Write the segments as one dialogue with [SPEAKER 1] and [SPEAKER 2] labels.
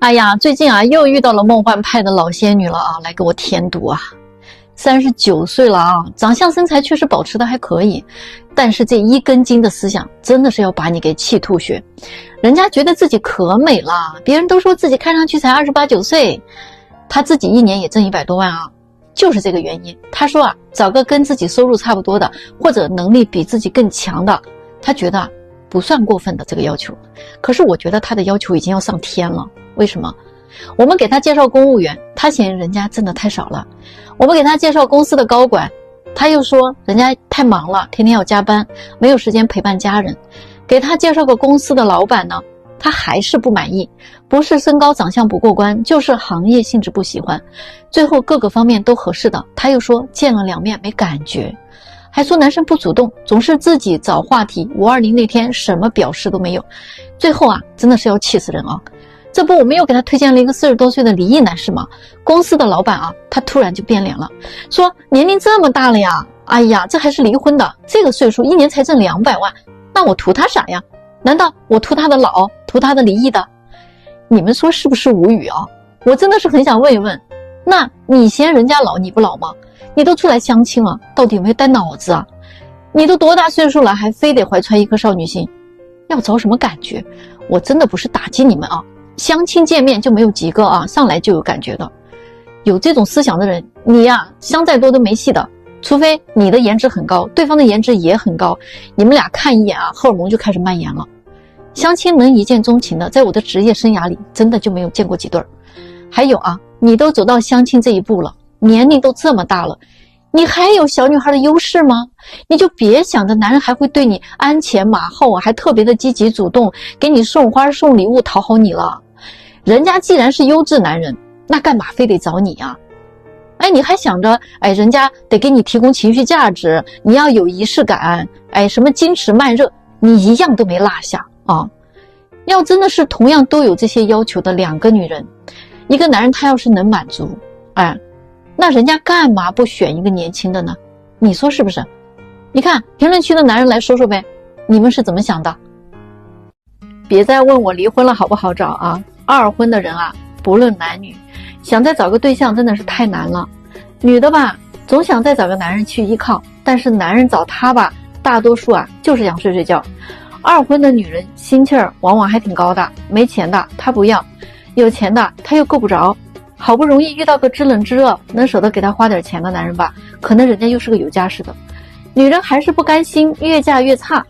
[SPEAKER 1] 哎呀，最近啊，又遇到了梦幻派的老仙女了啊，来给我添堵啊！39岁了啊，长相身材确实保持的还可以，但是这一根筋的思想真的是要把你给气吐血。人家觉得自己可美了，别人都说自己看上去才28、9岁，他自己一年也挣100多万啊，就是这个原因。他说啊，找个跟自己收入差不多的，或者能力比自己更强的，他觉得不算过分的这个要求。可是我觉得他的要求已经要上天了。为什么？我们给他介绍公务员，他嫌人家挣的太少了；我们给他介绍公司的高管，他又说人家太忙了，天天要加班，没有时间陪伴家人。给他介绍个公司的老板呢，他还是不满意，不是身高长相不过关，就是行业性质不喜欢。最后各个方面都合适的，他又说见了2面没感觉，还说男生不主动，总是自己找话题。520那天什么表示都没有，最后啊，真的是要气死人啊！这不我们又给他推荐了一个40多岁的离异男士吗？公司的老板啊，他突然就变脸了，说年龄这么大了呀，哎呀，这还是离婚的，这个岁数一年才挣200万，那我图他啥呀？难道我图他的老，图他的离异的？你们说是不是无语啊？我真的是很想问一问，那你嫌人家老你不老吗？你都出来相亲了，到底有没有带脑子啊？你都多大岁数了，还非得怀揣一颗少女心，要找什么感觉？我真的不是打击你们啊，相亲见面就没有几个啊，上来就有感觉的。有这种思想的人，你呀，相再多都没戏的。除非你的颜值很高，对方的颜值也很高，你们俩看一眼啊，荷尔蒙就开始蔓延了。相亲能一见钟情的，在我的职业生涯里，真的就没有见过几对儿。还有啊，你都走到相亲这一步了，年龄都这么大了，你还有小女孩的优势吗？你就别想着男人还会对你鞍前马后，还特别的积极主动，给你送花送礼物讨好你了。人家既然是优质男人，那干嘛非得找你啊？哎，你还想着，哎，人家得给你提供情绪价值，你要有仪式感，哎，什么矜持慢热，你一样都没落下啊！要真的是同样都有这些要求的2个女人，一个男人他要是能满足，哎，那人家干嘛不选一个年轻的呢？你说是不是？你看评论区的男人来说说呗，你们是怎么想的？别再问我离婚了好不好找啊！2婚的人啊，不论男女，想再找个对象真的是太难了。女的吧，总想再找个男人去依靠，但是男人找她吧，大多数啊就是想睡睡觉。2婚的女人心气儿往往还挺高的，没钱的她不要，有钱的她又够不着。好不容易遇到个知冷知热，能舍得给她花点钱的男人吧，可能人家又是个有家室的。女人还是不甘心，越嫁越差，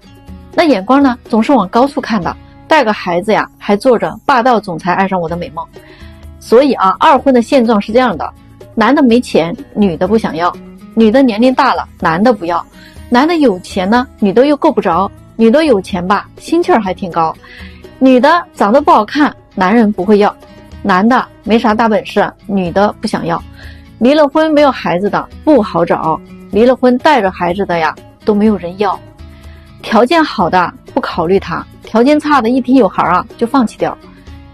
[SPEAKER 1] 那眼光呢总是往高处看的，带个孩子呀，还做着霸道总裁爱上我的美梦。所以啊，2婚的现状是这样的：男的没钱，女的不想要；女的年龄大了，男的不要；男的有钱呢，女的又够不着；女的有钱吧，心气儿还挺高；女的长得不好看，男人不会要；男的没啥大本事，女的不想要。离了婚没有孩子的不好找，离了婚带着孩子的呀，都没有人要。条件好的不考虑他，条件差的一提有孩啊就放弃掉。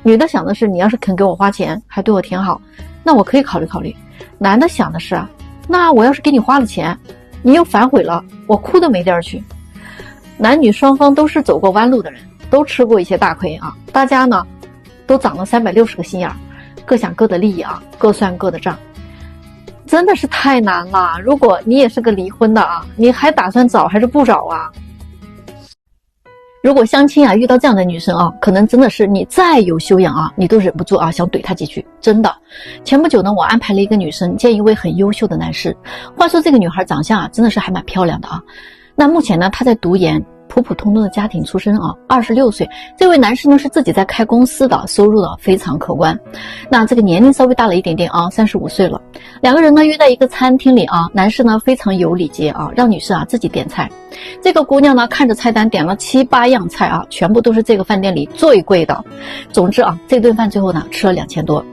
[SPEAKER 1] 女的想的是，你要是肯给我花钱，还对我挺好，那我可以考虑考虑。男的想的是啊，那我要是给你花了钱，你又反悔了，我哭都没地儿去。男女双方都是走过弯路的人，都吃过一些大亏啊。大家呢，都长了360个心眼儿，各想各的利益啊，各算各的账。真的是太难了。如果你也是个离婚的啊，你还打算找还是不找啊？如果相亲啊遇到这样的女生啊，可能真的是你再有修养啊，你都忍不住啊想怼她几句。真的，前不久呢，我安排了一个女生见一位很优秀的男士。话说这个女孩长相啊真的是还蛮漂亮的啊。那目前呢，她在读研，普普通通的家庭出身啊，26岁。这位男士呢是自己在开公司的，收入呢非常可观。那这个年龄稍微大了一点点啊，35岁了。2个人呢约在一个餐厅里啊，男士呢非常有礼节啊，让女士啊自己点菜。这个姑娘呢看着菜单点了7、8样菜啊，全部都是这个饭店里最贵的。总之啊，这顿饭最后呢吃了2000多。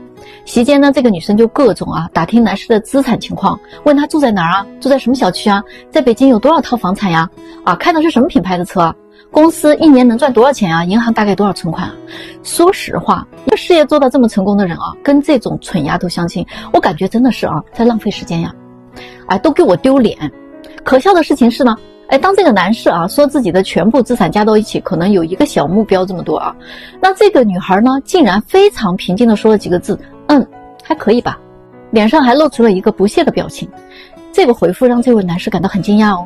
[SPEAKER 1] 席间呢，这个女生就各种啊打听男士的资产情况，问他住在哪儿啊，住在什么小区啊，在北京有多少套房产呀，啊开的是什么品牌的车啊，公司一年能赚多少钱啊，银行大概多少存款啊。说实话，一个事业做到这么成功的人啊，跟这种蠢丫头相亲，我感觉真的是啊在浪费时间呀，哎，都给我丢脸。可笑的事情是呢，当这个男士啊说自己的全部资产加到一起可能有一个小目标这么多啊，那这个女孩呢竟然非常平静地说了几个字，还可以吧，脸上还露出了一个不屑的表情。这个回复让这位男士感到很惊讶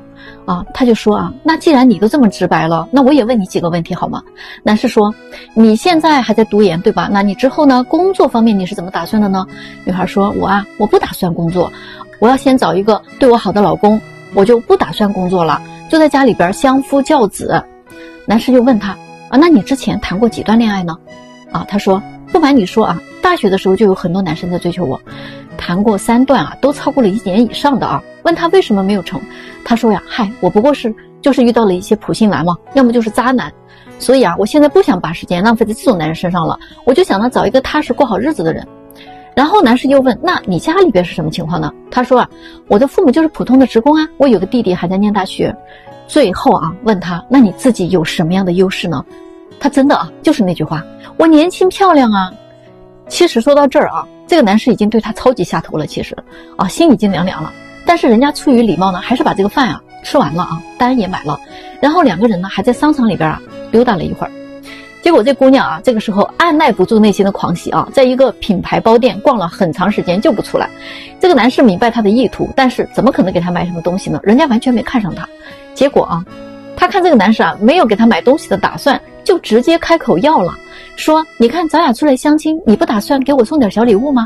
[SPEAKER 1] 他就说那既然你都这么直白了，那我也问你几个问题好吗？男士说，你现在还在读研对吧？那你之后呢，工作方面你是怎么打算的呢？女孩说，我不打算工作，我要先找一个对我好的老公，我就不打算工作了，就在家里边相夫教子。男士又问他那你之前谈过几段恋爱呢？他说，不瞒你说大学的时候就有很多男生在追求我，谈过3段都超过了1年以上的问他为什么没有成，他说我不过就是遇到了一些普信男嘛，要么就是渣男，所以我现在不想把时间浪费在这种男人身上了，我就想找一个踏实过好日子的人。然后男士又问，那你家里边是什么情况呢？他说我的父母就是普通的职工我有个弟弟还在念大学。最后问他，那你自己有什么样的优势呢？他真的就是那句话，我年轻漂亮其实说到这儿这个男士已经对他超级下头了，其实心已经凉凉了，但是人家出于礼貌呢，还是把这个饭吃完了单也买了，然后2个人呢还在商场里边溜达了一会儿。结果这姑娘这个时候按耐不住内心的狂喜在一个品牌包店逛了很长时间就不出来。这个男士明白他的意图，但是怎么可能给他买什么东西呢？人家完全没看上他。结果他看这个男士没有给他买东西的打算，就直接开口要了，说，你看咱俩出来相亲，你不打算给我送点小礼物吗？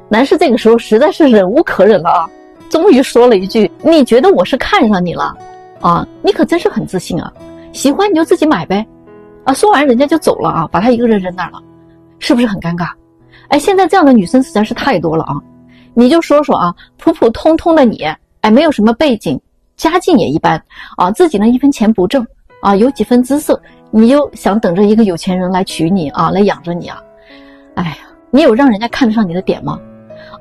[SPEAKER 1] 男士这个时候实在是忍无可忍了终于说了一句，你觉得我是看上你了你可真是很自信喜欢你就自己买呗说完人家就走了把他一个人扔那儿了，是不是很尴尬？现在这样的女生实在是太多了你就说说普普通通的你没有什么背景，家境也一般自己呢1分钱不挣有几分姿色，你就想等着一个有钱人来娶你来养着你你有让人家看得上你的点吗？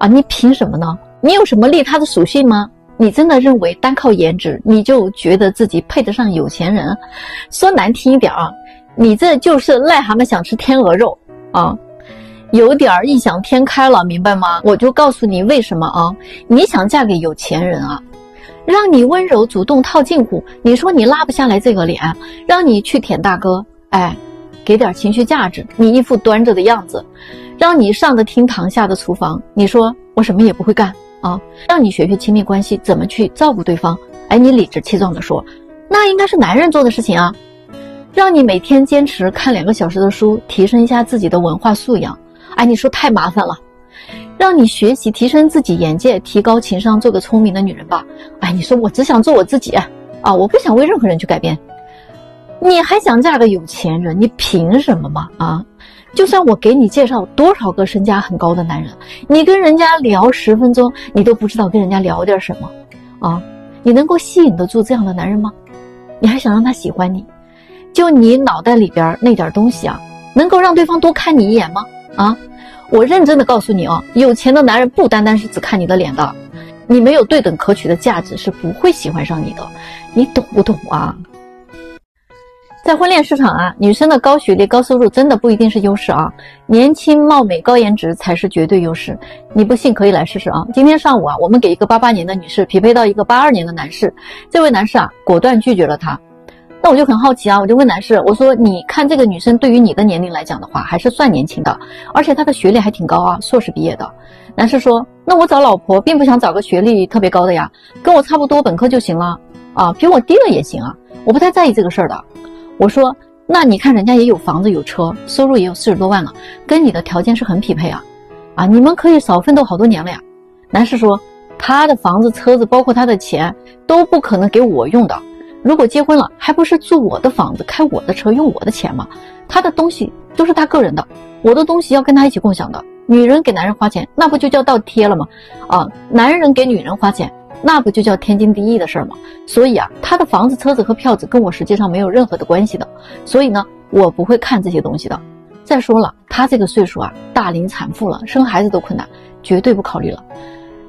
[SPEAKER 1] 你凭什么呢？你有什么利他的属性吗？你真的认为单靠颜值你就觉得自己配得上有钱人？说难听一点你这就是癞蛤蟆想吃天鹅肉有点异想天开了，明白吗？我就告诉你为什么你想嫁给有钱人让你温柔主动套近乎，你说你拉不下来这个脸，让你去舔大哥给点情绪价值，你一副端着的样子，让你上得厅堂下得厨房，你说我什么也不会干让你学学亲密关系怎么去照顾对方，你理直气壮地说那应该是男人做的事情让你每天坚持看2个小时的书，提升一下自己的文化素养，你说太麻烦了。让你学习提升自己眼界，提高情商，做个聪明的女人吧。你说我只想做我自己我不想为任何人去改变。你还想嫁个有钱人？你凭什么吗？就算我给你介绍多少个身价很高的男人，你跟人家聊10分钟，你都不知道跟人家聊点什么你能够吸引得住这样的男人吗？你还想让他喜欢你？就你脑袋里边那点东西能够让对方多看你一眼吗？我认真的告诉你有钱的男人不单单是只看你的脸的，你没有对等可取的价值是不会喜欢上你的，你懂不懂在婚恋市场女生的高学历高收入真的不一定是优势年轻貌美高颜值才是绝对优势。你不信可以来试试今天上午我们给一个88年的女士匹配到一个82年的男士，这位男士果断拒绝了她。那我就很好奇我就问男士，我说你看这个女生对于你的年龄来讲的话还是算年轻的，而且她的学历还挺高硕士毕业的。男士说，那我找老婆并不想找个学历特别高的呀，跟我差不多本科就行了比我低了也行我不太在意这个事儿的。我说那你看人家也有房子有车，收入也有40多万了，跟你的条件是很匹配你们可以少奋斗好多年了呀。男士说，他的房子车子包括他的钱都不可能给我用的，如果结婚了还不是住我的房子开我的车用我的钱吗？他的东西都是他个人的，我的东西要跟他一起共享的。女人给男人花钱那不就叫倒贴了吗男人给女人花钱那不就叫天经地义的事儿吗？所以他的房子车子和票子跟我实际上没有任何的关系的，所以呢我不会看这些东西的。再说了，他这个岁数大龄产妇了，生孩子都困难，绝对不考虑了。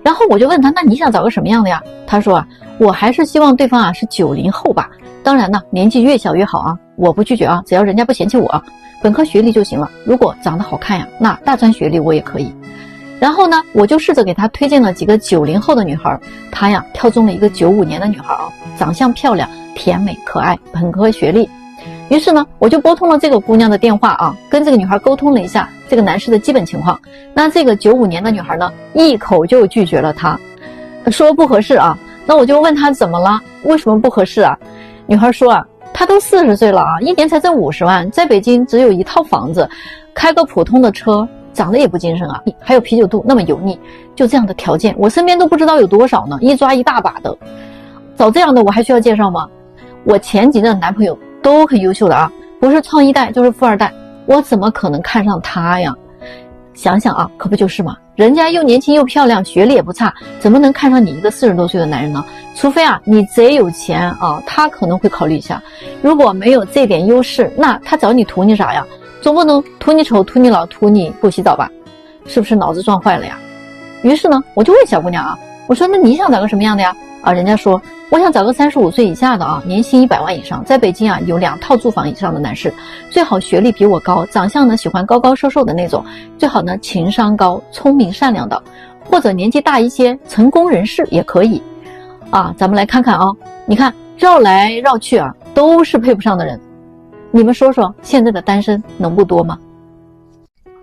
[SPEAKER 1] 然后我就问他，那你想找个什么样的呀？他说我还是希望对方是90后吧，当然呢年纪越小越好我不拒绝只要人家不嫌弃我，本科学历就行了，如果长得好看那大专学历我也可以。然后呢，我就试着给他推荐了几个90后的女孩，他呀挑中了一个95年的女孩啊，长相漂亮、甜美可爱，本科学历。于是呢，我就拨通了这个姑娘的电话啊，跟这个女孩沟通了一下这个男士的基本情况。那这个95年的女孩呢，一口就拒绝了他，说不合适啊。那我就问她怎么了，为什么不合适啊？女孩说啊，她都40岁了啊，一年才挣50万，在北京只有一套房子，开个普通的车，长得也不精神啊，还有啤酒肚那么油腻，就这样的条件，我身边都不知道有多少呢，一抓一大把的。找这样的我还需要介绍吗？我前几任男朋友都很优秀的啊，不是创一代就是富二代，我怎么可能看上他呀？想想啊，可不就是嘛，人家又年轻又漂亮，学历也不差，怎么能看上你一个40多岁的男人呢？除非啊你贼有钱啊，他可能会考虑一下。如果没有这点优势，那他找你图你啥呀？总不能图你丑、图你老、图你不洗澡吧？是不是脑子撞坏了呀？于是呢，我就问小姑娘啊，我说那你想找个什么样的呀？啊，人家说我想找个35岁以下的啊，年薪100万以上，在北京啊有2套住房以上的男士，最好学历比我高，长相呢喜欢高高瘦瘦的那种，最好呢情商高、聪明善良的，或者年纪大一些，成功人士也可以。啊，咱们来看看啊，你看绕来绕去啊，都是配不上的人。你们说说，现在的单身能不多吗？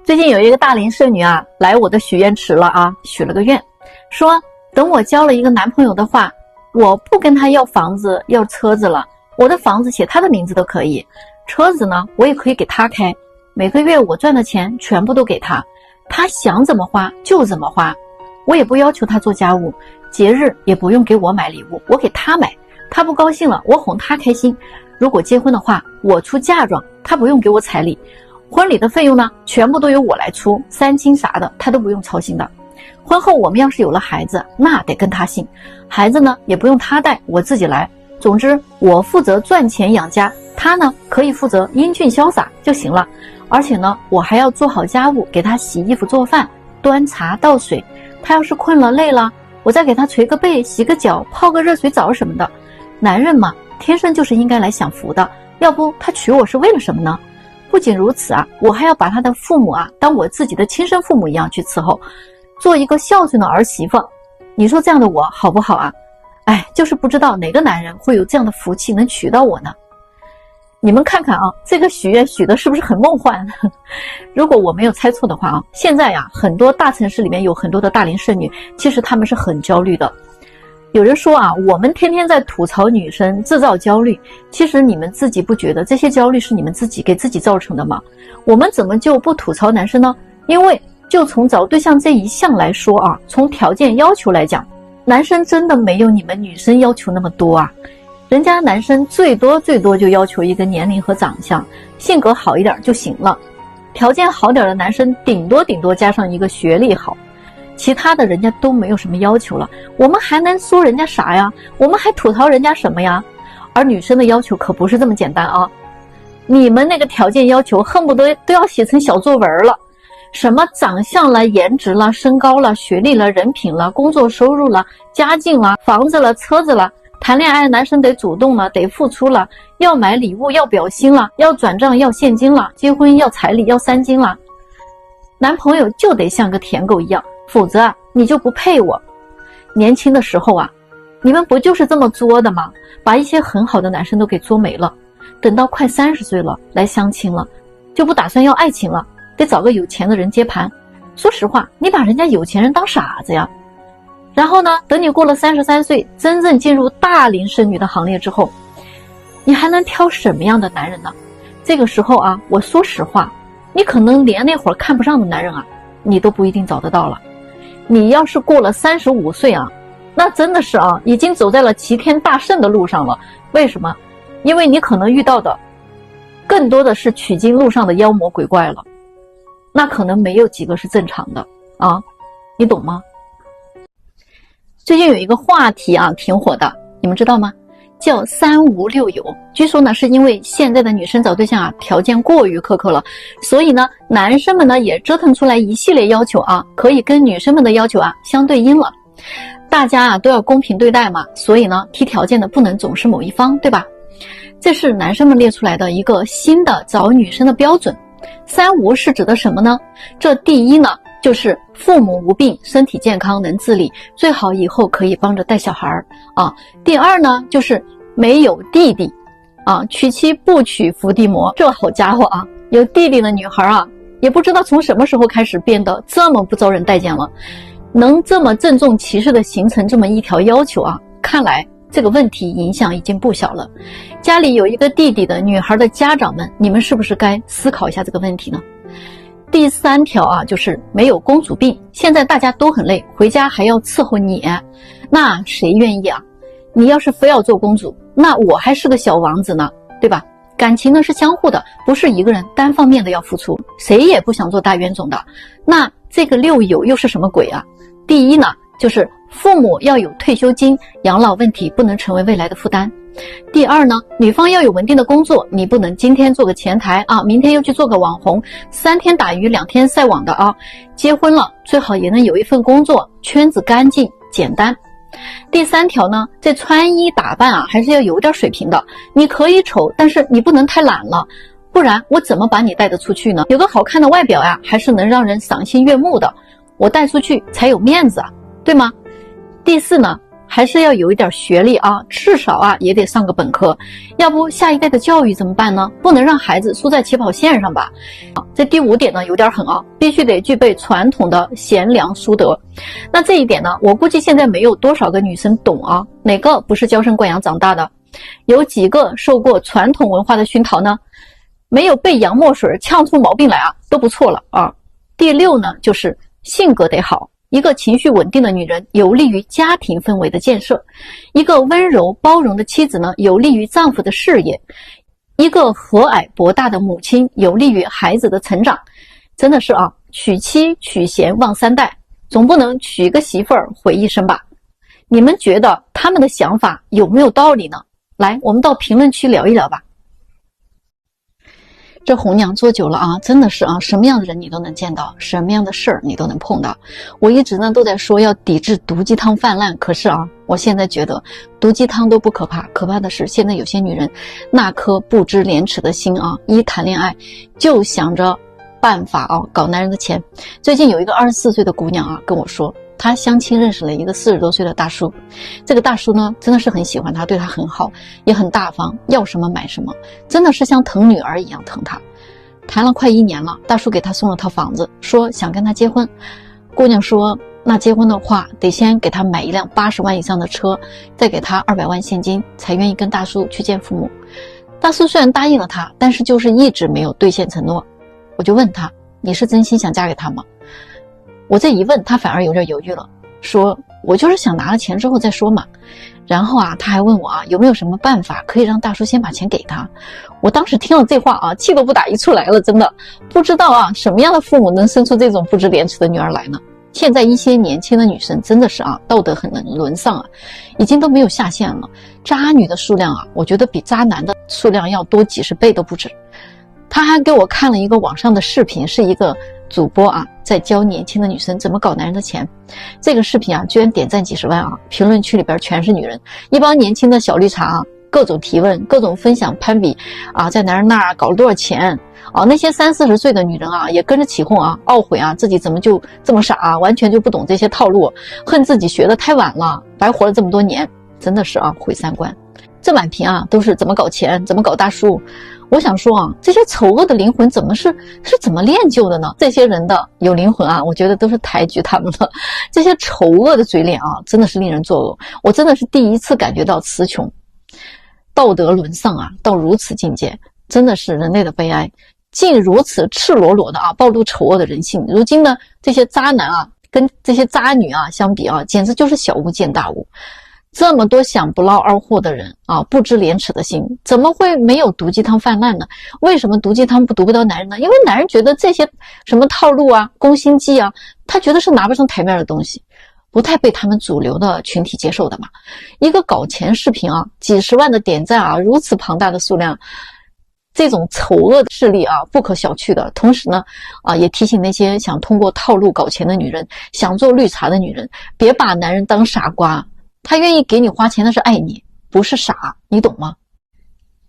[SPEAKER 1] 最近有一个大龄剩女啊，来我的许愿池了啊，许了个愿，说等我交了一个男朋友的话，我不跟他要房子要车子了，我的房子写他的名字都可以，车子呢我也可以给他开，每个月我赚的钱全部都给他，他想怎么花就怎么花，我也不要求他做家务，节日也不用给我买礼物，我给他买，他不高兴了我哄他开心，如果结婚的话我出嫁妆，他不用给我彩礼，婚礼的费用呢全部都由我来出，三亲啥的他都不用操心的。婚后我们要是有了孩子，那得跟他姓，孩子呢也不用他带，我自己来。总之我负责赚钱养家，他呢可以负责英俊潇洒就行了。而且呢我还要做好家务，给他洗衣服做饭，端茶倒水，他要是困了累了，我再给他捶个背，洗个脚，泡个热水澡什么的。男人嘛，天生就是应该来享福的，要不他娶我是为了什么呢？不仅如此啊，我还要把他的父母啊当我自己的亲生父母一样去伺候，做一个孝顺的儿媳妇。你说这样的我好不好啊？哎，就是不知道哪个男人会有这样的福气能娶到我呢？你们看看啊，这个许愿许的是不是很梦幻？如果我没有猜错的话啊，现在呀，很多大城市里面有很多的大龄剩女，其实她们是很焦虑的。有人说啊，我们天天在吐槽女生制造焦虑，其实你们自己不觉得这些焦虑是你们自己给自己造成的吗？我们怎么就不吐槽男生呢？因为就从找对象这一项来说啊，从条件要求来讲，男生真的没有你们女生要求那么多啊。人家男生最多就要求一个年龄和长相，性格好一点就行了。条件好点的男生顶多加上一个学历好，其他的人家都没有什么要求了，我们还能说人家啥呀？我们还吐槽人家什么呀？而女生的要求可不是这么简单啊！你们那个条件要求恨不得都要写成小作文了，什么长相了、颜值了、身高了、学历了、人品了、工作收入了、家境了、房子了、车子了，谈恋爱男生得主动了，得付出了，要买礼物要表心了，要转账要现金了，结婚要彩礼要3金了，男朋友就得像个舔狗一样，否则啊你就不配我。年轻的时候啊，你们不就是这么作的吗？把一些很好的男生都给作没了，等到快30岁了来相亲了，就不打算要爱情了，得找个有钱的人接盘。说实话，你把人家有钱人当傻子呀。然后呢，等你过了33岁，真正进入大龄剩女的行列之后，你还能挑什么样的男人呢？这个时候啊，我说实话，你可能连那会儿看不上的男人啊，你都不一定找得到了。你要是过了35岁啊，那真的是啊，已经走在了齐天大圣的路上了。为什么？因为你可能遇到的更多的是取经路上的妖魔鬼怪了，那可能没有几个是正常的啊，你懂吗？最近有一个话题啊，挺火的，你们知道吗？叫3无6有。据说呢，是因为现在的女生找对象啊，条件过于苛刻了，所以呢，男生们呢也折腾出来一系列要求啊，可以跟女生们的要求啊相对应了。大家啊都要公平对待嘛，所以呢，提条件的不能总是某一方，对吧？这是男生们列出来的一个新的找女生的标准。3无是指的什么呢？这第一呢，就是父母无病，身体健康，能自理，最好以后可以帮着带小孩啊。第二呢，就是没有弟弟啊，娶妻不娶伏地魔。这好家伙啊，有弟弟的女孩啊，也不知道从什么时候开始变得这么不招人待见了，能这么郑重其事的形成这么一条要求啊，看来这个问题影响已经不小了。家里有一个弟弟的女孩的家长们，你们是不是该思考一下这个问题呢？第3条啊，就是没有公主病。现在大家都很累，回家还要伺候你，那谁愿意啊？你要是非要做公主，那我还是个小王子呢，对吧？感情呢是相互的，不是一个人单方面的要付出，谁也不想做大冤种的。那这个6有又是什么鬼啊？第一呢，就是父母要有退休金，养老问题不能成为未来的负担。第二呢，女方要有稳定的工作，你不能今天做个前台啊，明天又去做个网红，3天打鱼2天晒网的啊。结婚了最好也能有一份工作，圈子干净简单。第3条呢，这穿衣打扮啊，还是要有点水平的。你可以丑，但是你不能太懒了，不然我怎么把你带得出去呢？有个好看的外表呀，还是能让人赏心悦目的，我带出去才有面子啊，对吗？第4呢，还是要有一点学历啊，至少啊也得上个本科，要不下一代的教育怎么办呢？不能让孩子输在起跑线上吧。这第5点呢有点狠啊，必须得具备传统的贤良淑德。那这一点呢，我估计现在没有多少个女生懂啊，哪个不是娇生惯养长大的？有几个受过传统文化的熏陶呢？没有被洋墨水呛出毛病来啊，都不错了啊。第6呢，就是性格得好。一个情绪稳定的女人有利于家庭氛围的建设，一个温柔包容的妻子呢，有利于丈夫的事业，一个和蔼博大的母亲有利于孩子的成长。真的是啊，娶妻娶贤望3代，总不能娶个媳妇儿毁一生吧？你们觉得他们的想法有没有道理呢？来，我们到评论区聊一聊吧。这红娘做久了啊，真的是啊，什么样的人你都能见到，什么样的事儿你都能碰到。我一直呢都在说要抵制毒鸡汤泛滥，可是啊，我现在觉得毒鸡汤都不可怕，可怕的是现在有些女人那颗不知廉耻的心啊，一谈恋爱就想着办法啊搞男人的钱。最近有一个24岁的姑娘啊跟我说，她相亲认识了一个40多岁的大叔，这个大叔呢真的是很喜欢她，对她很好，也很大方，要什么买什么，真的是像疼女儿一样疼她。谈了快1年了，大叔给她送了套房子，说想跟她结婚。姑娘说那结婚的话得先给她买一辆80万以上的车，再给她200万现金，才愿意跟大叔去见父母。大叔虽然答应了她，但是就是一直没有兑现承诺。我就问她，你是真心想嫁给他吗？我这一问，他反而有点犹豫了，说我就是想拿了钱之后再说嘛。然后啊，他还问我啊，有没有什么办法可以让大叔先把钱给他。我当时听了这话啊，气都不打一处来了，真的不知道啊，什么样的父母能生出这种不知廉耻的女儿来呢？现在一些年轻的女生真的是啊，道德很沦丧啊，已经都没有下限了。渣女的数量啊，我觉得比渣男的数量要多几十倍都不止。他还给我看了一个网上的视频，是一个主播啊在教年轻的女生怎么搞男人的钱。这个视频啊居然点赞几十万啊，评论区里边全是女人，一帮年轻的小绿茶啊，各种提问，各种分享攀比啊，在男人那儿搞了多少钱啊。那些30、40岁的女人啊也跟着起哄啊，懊悔啊自己怎么就这么傻啊，完全就不懂这些套路，恨自己学得太晚了，白活了这么多年，真的是啊毁三观。这满屏啊都是怎么搞钱，怎么搞大叔。我想说啊，这些丑恶的灵魂怎么是怎么练就的呢？这些人的有灵魂啊，我觉得都是抬举他们的。这些丑恶的嘴脸啊，真的是令人作呕。我真的是第一次感觉到词穷，道德沦丧啊，到如此境界，真的是人类的悲哀。竟如此赤裸裸的啊，暴露丑恶的人性。如今的这些渣男啊，跟这些渣女啊相比啊，简直就是小巫见大巫。这么多想不劳而获的人啊，不知廉耻的心，怎么会没有毒鸡汤泛滥呢？为什么毒鸡汤毒不到男人呢？因为男人觉得这些什么套路啊、攻心计啊，他觉得是拿不上台面的东西，不太被他们主流的群体接受的嘛。一个搞钱视频啊，几十万的点赞啊，如此庞大的数量，这种丑恶的势力啊，不可小觑的。同时呢，也提醒那些想通过套路搞钱的女人，想做绿茶的女人，别把男人当傻瓜。他愿意给你花钱，那是爱你，不是傻，你懂吗？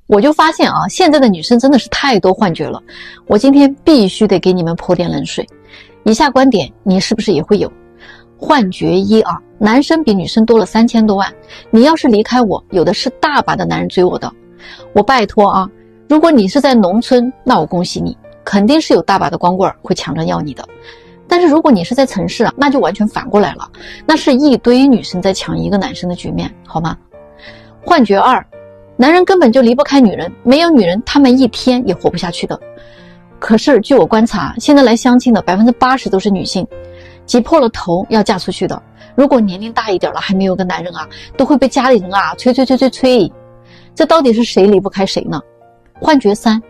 [SPEAKER 1] 我就发现啊，现在的女生真的是太多幻觉了。我今天必须得给你们泼点冷水。以下观点你是不是也会有？幻觉一啊，男生比女生多了3000多万，你要是离开我，有的是大把的男人追我的。我拜托啊，如果你是在农村，那我恭喜你，肯定是有大把的光棍会抢着要你的。但是如果你是在城市啊，那就完全反过来了，那是一堆女生在抢一个男生的局面，好吗？幻觉二，男人根本就离不开女人，没有女人他们一天也活不下去的。可是据我观察，现在来相亲的80%都是女性，挤破了头要嫁出去的。如果年龄大一点了还没有个男人啊，都会被家里人啊催。这到底是谁离不开谁呢？幻觉三，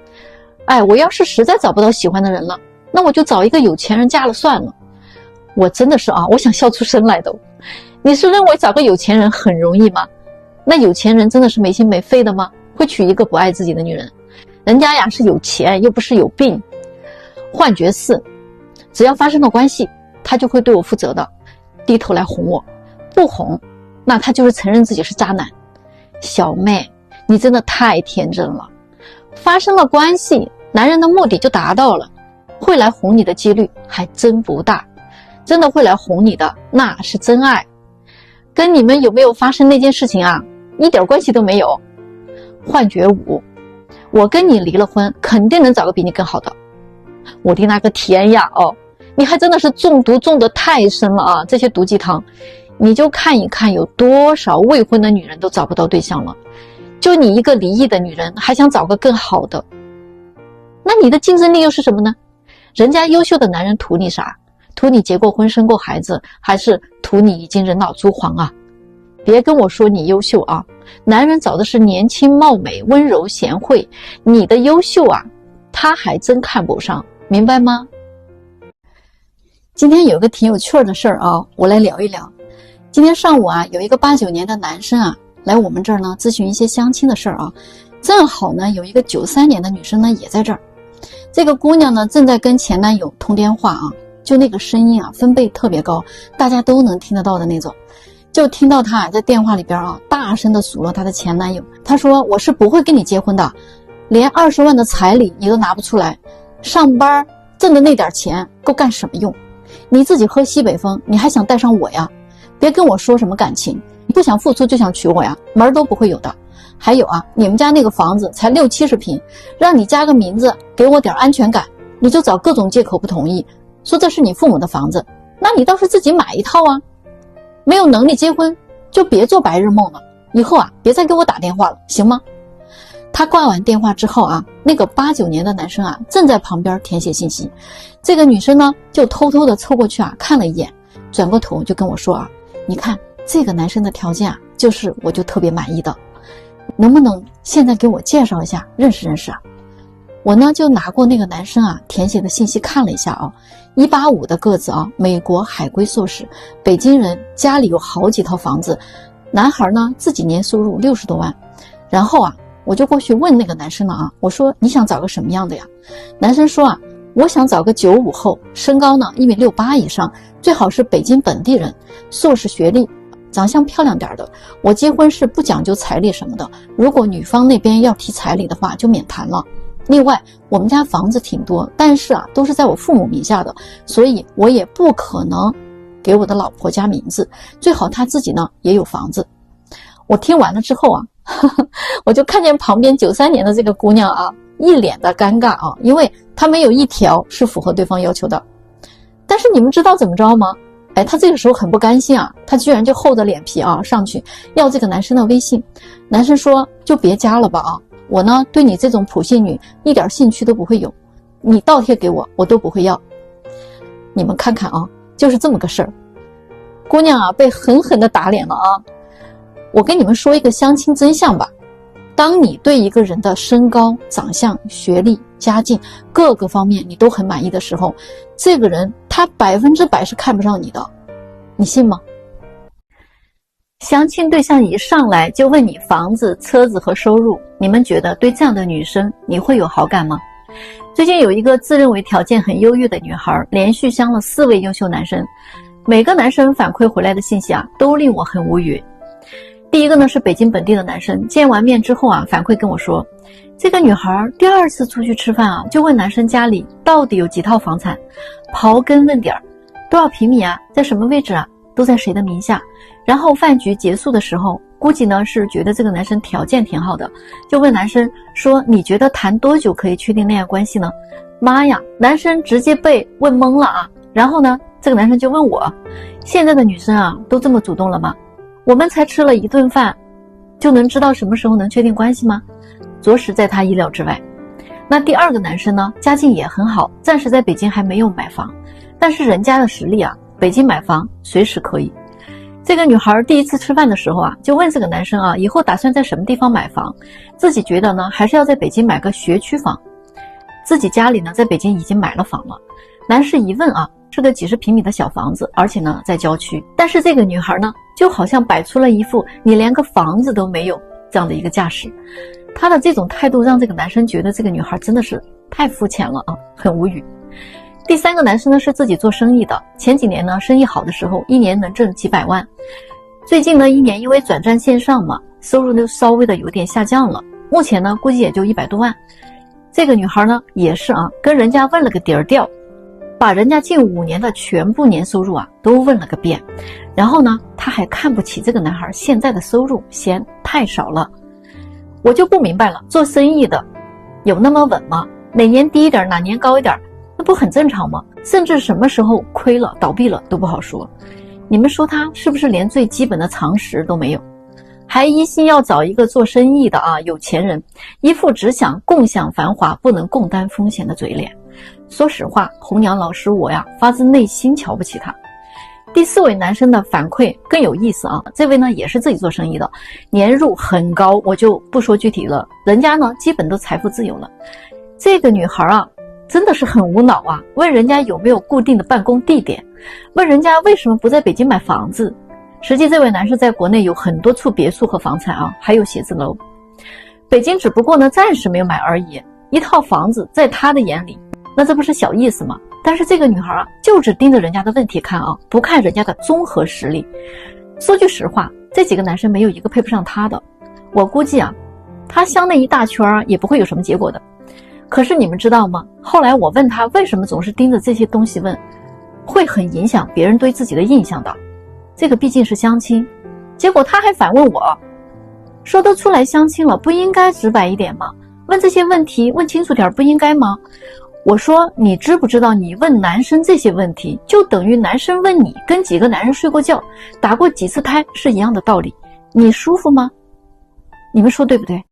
[SPEAKER 1] 我要是实在找不到喜欢的人了，那我就找一个有钱人嫁了算了。我真的是啊，我想笑出声来的。你是认为找个有钱人很容易吗？那有钱人真的是没心没肺的吗？会娶一个不爱自己的女人？人家呀是有钱，又不是有病。幻觉四，只要发生了关系，他就会对我负责的，低头来哄我，不哄，那他就是承认自己是渣男。小妹，你真的太天真了。发生了关系，男人的目的就达到了，会来哄你的几率还真不大。真的会来哄你的，那是真爱。跟你们有没有发生那件事情啊，一点关系都没有。幻觉五，我跟你离了婚，肯定能找个比你更好的。我的那个天呀哦，你还真的是中毒中得太深了啊！这些毒鸡汤，你就看一看有多少未婚的女人都找不到对象了，就你一个离异的女人还想找个更好的，那你的竞争力又是什么呢？人家优秀的男人图你啥？图你结过婚生过孩子，还是图你已经人老珠黄啊？别跟我说你优秀啊，男人找的是年轻貌美温柔贤惠，你的优秀啊他还真看不上，明白吗？今天有个挺有趣的事儿啊，我来聊一聊。今天上午啊，有一个89年的男生啊来我们这儿呢咨询一些相亲的事儿啊，正好呢有一个93年的女生呢也在这儿。这个姑娘呢正在跟前男友通电话啊，就那个声音啊分贝特别高，大家都能听得到的那种。就听到她在电话里边啊大声的数落她的前男友，她说我是不会跟你结婚的，连20万的彩礼你都拿不出来，上班挣的那点钱够干什么用？你自己喝西北风，你还想带上我呀？别跟我说什么感情，你不想付出就想娶我呀，门儿都不会有的。还有啊，你们家那个房子才60-70平，让你加个名字给我点安全感，你就找各种借口不同意，说这是你父母的房子，那你倒是自己买一套啊。没有能力结婚就别做白日梦了，以后啊别再给我打电话了，行吗？他挂完电话之后啊，那个89年的男生啊正在旁边填写信息，这个女生呢就偷偷的凑过去啊看了一眼，转过头就跟我说啊，你看这个男生的条件啊就是我就特别满意的，能不能现在给我介绍一下认识认识啊？我呢就拿过那个男生啊填写的信息看了一下啊，185的个子啊，美国海归硕士，北京人，家里有好几套房子，男孩呢自己年收入60多万。然后啊我就过去问那个男生了啊，我说你想找个什么样的呀？男生说啊，我想找个95后，身高呢1.68米以上，最好是北京本地人，硕士学历，长相漂亮点的。我结婚是不讲究彩礼什么的，如果女方那边要提彩礼的话就免谈了。另外我们家房子挺多，但是啊都是在我父母名下的，所以我也不可能给我的老婆加名字，最好她自己呢也有房子。我听完了之后啊我就看见旁边93年的这个姑娘啊一脸的尴尬啊，因为她没有一条是符合对方要求的。但是你们知道怎么着吗？她这个时候很不甘心啊，她居然就厚着脸皮啊上去要这个男生的微信。男生说就别加了吧啊，我呢对你这种普信女一点兴趣都不会有，你倒贴给我我都不会要。你们看看啊，就是这么个事儿。姑娘啊被狠狠的打脸了啊。我跟你们说一个相亲真相吧，当你对一个人的身高、长相、学历、家境各个方面你都很满意的时候，这个人他100%是看不上你的，你信吗？相亲对象一上来就问你房子、车子和收入，你们觉得对这样的女生你会有好感吗？最近有一个自认为条件很优越的女孩，连续相了4位优秀男生，每个男生反馈回来的信息啊都令我很无语。第一个呢是北京本地的男生，见完面之后啊反馈跟我说，这个女孩第2次出去吃饭啊，就问男生家里到底有几套房产，刨根问底儿，多少平米啊，在什么位置啊，都在谁的名下。然后饭局结束的时候，估计呢是觉得这个男生条件挺好的，就问男生说，你觉得谈多久可以确定恋爱关系呢？妈呀，男生直接被问懵了啊！然后呢，这个男生就问我，现在的女生啊都这么主动了吗？我们才吃了1顿饭就能知道什么时候能确定关系吗？着实在他意料之外。那第2个男生呢，家境也很好，暂时在北京还没有买房，但是人家的实力啊，北京买房随时可以。这个女孩第1次吃饭的时候啊，就问这个男生啊，以后打算在什么地方买房？自己觉得呢，还是要在北京买个学区房。自己家里呢，在北京已经买了房了。男士一问啊，是个几十平米的小房子，而且呢，在郊区。但是这个女孩呢，就好像摆出了一副你连个房子都没有这样的一个架势。她的这种态度让这个男生觉得这个女孩真的是太肤浅了啊，很无语。第3个男生呢，是自己做生意的，前几年呢生意好的时候1年能挣几百万，最近呢1年因为转战线上嘛，收入就稍微的有点下降了，目前呢估计也就100多万。这个女孩呢也是啊，跟人家问了个底儿调，把人家近5年的全部年收入啊都问了个遍，然后呢她还看不起这个男孩现在的收入，嫌太少了。我就不明白了，做生意的有那么稳吗？哪年低一点哪年高一点，那不很正常吗？甚至什么时候亏了倒闭了都不好说。你们说他是不是连最基本的常识都没有？还一心要找一个做生意的啊有钱人，一副只想共享繁华不能共担风险的嘴脸。说实话，红娘老师我呀发自内心瞧不起他。第4位男生的反馈更有意思啊，这位呢也是自己做生意的，年入很高，我就不说具体了，人家呢基本都财富自由了。这个女孩啊真的是很无脑啊，问人家有没有固定的办公地点，问人家为什么不在北京买房子。实际这位男士在国内有很多处别墅和房产啊，还有写字楼，北京只不过呢暂时没有买而已。一套房子在他的眼里那这不是小意思吗？但是这个女孩啊就只盯着人家的问题看啊，不看人家的综合实力。说句实话，这几个男生没有一个配不上他的，我估计啊他相那一大圈也不会有什么结果的。可是你们知道吗，后来我问他为什么总是盯着这些东西问，会很影响别人对自己的印象的，这个毕竟是相亲。结果他还反问我，说都出来相亲了，不应该直白一点吗？问这些问题问清楚点不应该吗？我说你知不知道，你问男生这些问题就等于男生问你跟几个男人睡过觉打过几次胎是一样的道理，你舒服吗？你们说对不对？